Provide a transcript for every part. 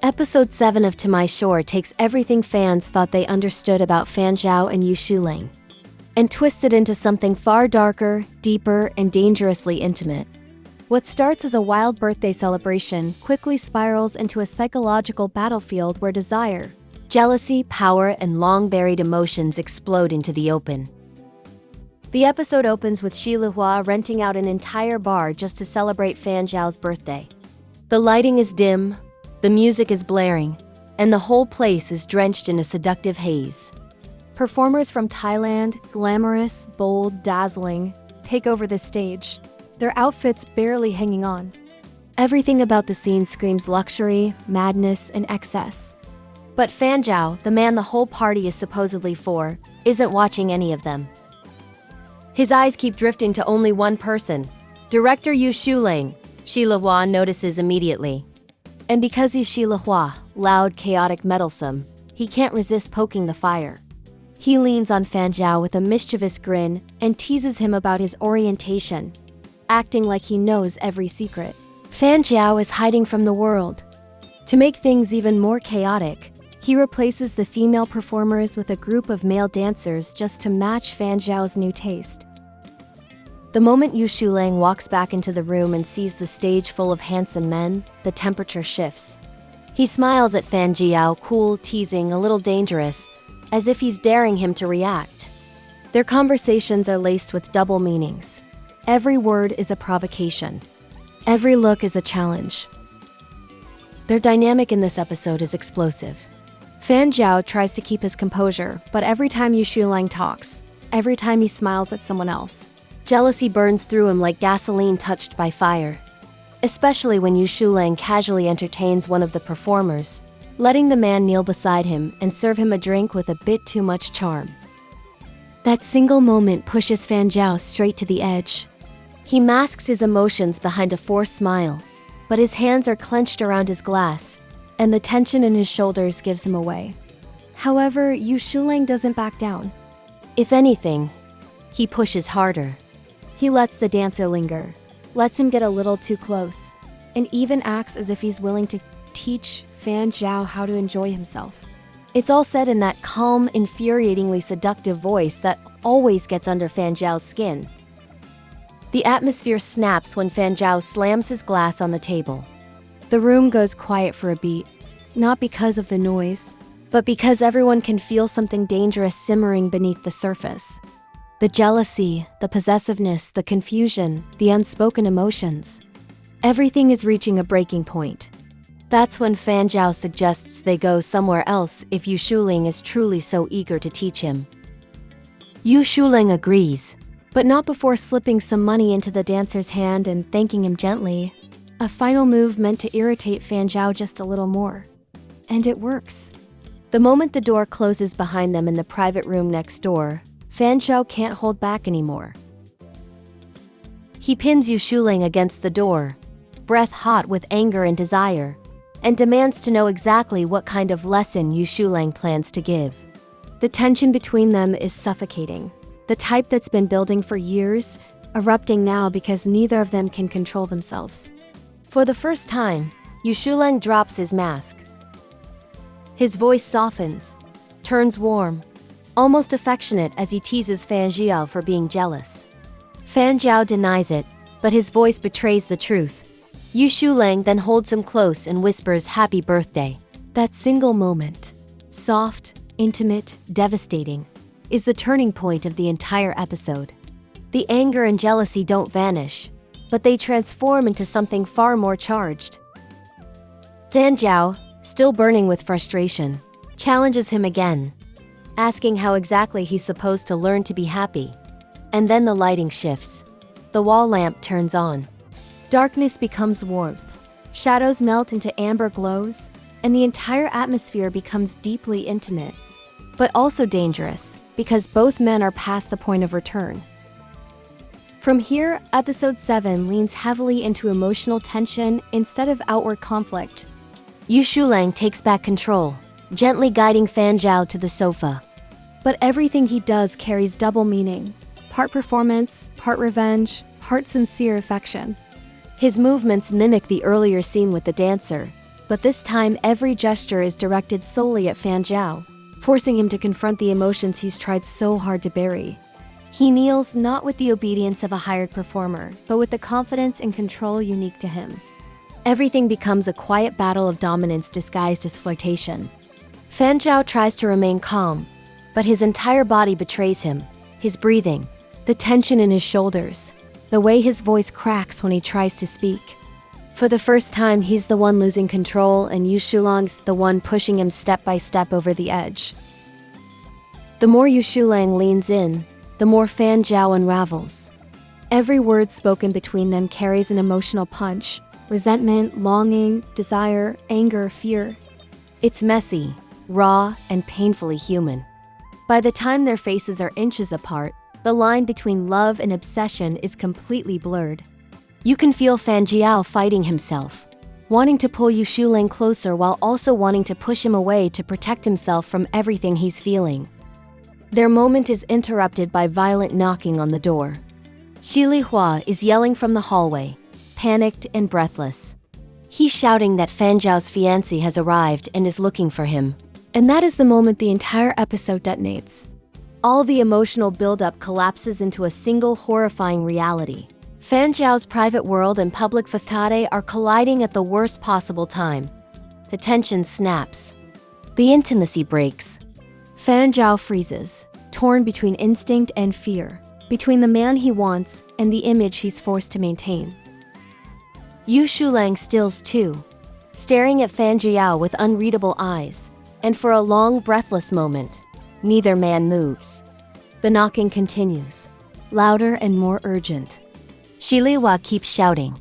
Episode 7 of To My Shore takes everything fans thought they understood about Fan Zhao and ShuLang and twists it into something far darker, deeper, and dangerously intimate. What starts as a wild birthday celebration quickly spirals into a psychological battlefield where desire, jealousy, power, and long-buried emotions explode into the open. The episode opens with Xilihua renting out an entire bar just to celebrate Fan Zhao's birthday. The lighting is dim, the music is blaring, and the whole place is drenched in a seductive haze. Performers from Thailand, glamorous, bold, dazzling, take over the stage, their outfits barely hanging on. Everything about the scene screams luxury, madness, and excess. But Fan Zhao, the man the whole party is supposedly for, isn't watching any of them. His eyes keep drifting to only one person, director ShuLang. Xilihua notices immediately. And because he's Xilihua, loud, chaotic, meddlesome, he can't resist poking the fire. He leans on Fan Zhao with a mischievous grin and teases him about his orientation, acting like he knows every secret. Fan Zhao is hiding from the world. To make things even more chaotic, he replaces the female performers with a group of male dancers just to match Fan Zhao's new taste. The moment ShuLang walks back into the room and sees the stage full of handsome men, the temperature shifts. He smiles at Fan Zhao, cool, teasing, a little dangerous, as if he's daring him to react. Their conversations are laced with double meanings. Every word is a provocation. Every look is a challenge. Their dynamic in this episode is explosive. Fan Zhao tries to keep his composure, but every time ShuLang talks, every time he smiles at someone else, jealousy burns through him like gasoline touched by fire. Especially when ShuLang casually entertains one of the performers, letting the man kneel beside him and serve him a drink with a bit too much charm. That single moment pushes Fan Zhao straight to the edge. He masks his emotions behind a forced smile, but his hands are clenched around his glass, and the tension in his shoulders gives him away. However, ShuLang doesn't back down. If anything, he pushes harder. He lets the dancer linger, lets him get a little too close, and even acts as if he's willing to teach Fan Zhao how to enjoy himself. It's all said in that calm, infuriatingly seductive voice that always gets under Fan Zhao's skin. The atmosphere snaps when Fan Zhao slams his glass on the table. The room goes quiet for a beat, not because of the noise, but because everyone can feel something dangerous simmering beneath the surface. The jealousy, the possessiveness, the confusion, the unspoken emotions. Everything is reaching a breaking point. That's when Fan Zhao suggests they go somewhere else if ShuLang is truly so eager to teach him. ShuLang agrees, but not before slipping some money into the dancer's hand and thanking him gently. A final move meant to irritate Fan Zhao just a little more. And it works. The moment the door closes behind them in the private room next door, Fan Zhao can't hold back anymore. He pins ShuLang against the door, breath hot with anger and desire, and demands to know exactly what kind of lesson ShuLang plans to give. The tension between them is suffocating, the type that's been building for years, erupting now because neither of them can control themselves. For the first time, ShuLang drops his mask. His voice softens, turns warm, almost affectionate as he teases Fan Zhao for being jealous. Fan Zhao denies it, but his voice betrays the truth. ShuLang then holds him close and whispers happy birthday. That single moment, soft, intimate, devastating, is the turning point of the entire episode. The anger and jealousy don't vanish, but they transform into something far more charged. Fan Zhao, still burning with frustration, challenges him again, asking how exactly he's supposed to learn to be happy. And then the lighting shifts. The wall lamp turns on. Darkness becomes warmth. Shadows melt into amber glows, and the entire atmosphere becomes deeply intimate, but also dangerous, because both men are past the point of return. From here, episode 7 leans heavily into emotional tension instead of outward conflict. ShuLang takes back control, gently guiding Fan Zhao to the sofa. But everything he does carries double meaning. Part performance, part revenge, part sincere affection. His movements mimic the earlier scene with the dancer, But this time, every gesture is directed solely at Fan Zhao, forcing him to confront the emotions he's tried so hard to bury. He kneels not with the obedience of a hired performer, but with the confidence and control unique to him. Everything becomes a quiet battle of dominance disguised as flirtation. Fan Zhao tries to remain calm, but his entire body betrays him. His breathing, the tension in his shoulders, the way his voice cracks when he tries to speak. For the first time, he's the one losing control, and ShuLang's the one pushing him step by step over the edge. The more ShuLang leans in, the more Fan Zhao unravels. Every word spoken between them carries an emotional punch: resentment, longing, desire, anger, fear. It's messy, raw, and painfully human. By the time their faces are inches apart, the line between love and obsession is completely blurred. You can feel Fan Zhao fighting himself, wanting to pull ShuLang closer while also wanting to push him away to protect himself from everything he's feeling. Their moment is interrupted by violent knocking on the door. Li Hua is yelling from the hallway, panicked and breathless. He's shouting that Fan Zhao's fiancé has arrived and is looking for him. And that is the moment the entire episode detonates. All the emotional buildup collapses into a single horrifying reality. Fan Zhao's private world and public facade are colliding at the worst possible time. The tension snaps. The intimacy breaks. Fan Zhao freezes, torn between instinct and fear, between the man he wants and the image he's forced to maintain. ShuLang stills too, staring at Fan Zhao with unreadable eyes, and for a long, breathless moment, neither man moves. The knocking continues, louder and more urgent. Li Hua keeps shouting.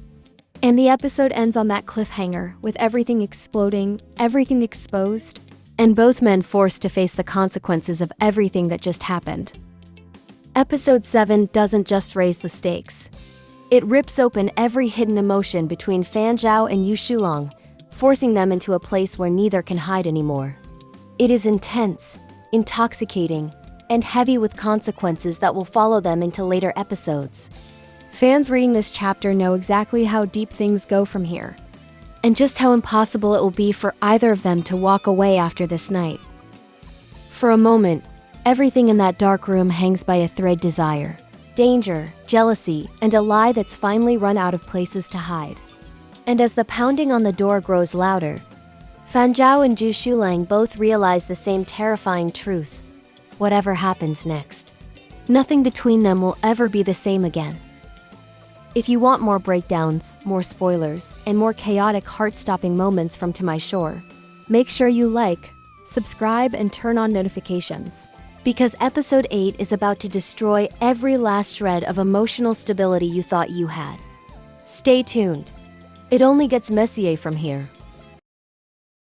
And the episode ends on that cliffhanger, with everything exploding, everything exposed, and both men forced to face the consequences of everything that just happened. Episode 7 doesn't just raise the stakes. It rips open every hidden emotion between Fan Zhao and ShuLang, forcing them into a place where neither can hide anymore. It is intense, intoxicating, and heavy with consequences that will follow them into later episodes. Fans reading this chapter know exactly how deep things go from here, and just how impossible it will be for either of them to walk away after this night. For a moment, everything in that dark room hangs by a thread: desire, danger, jealousy, and a lie that's finally run out of places to hide. And as the pounding on the door grows louder, Fan Zhao and ShuLang both realize the same terrifying truth. Whatever happens next, nothing between them will ever be the same again. If you want more breakdowns, more spoilers, and more chaotic heart-stopping moments from To My Shore, make sure you like, subscribe, and turn on notifications. Because episode 8 is about to destroy every last shred of emotional stability you thought you had. Stay tuned. It only gets messier from here.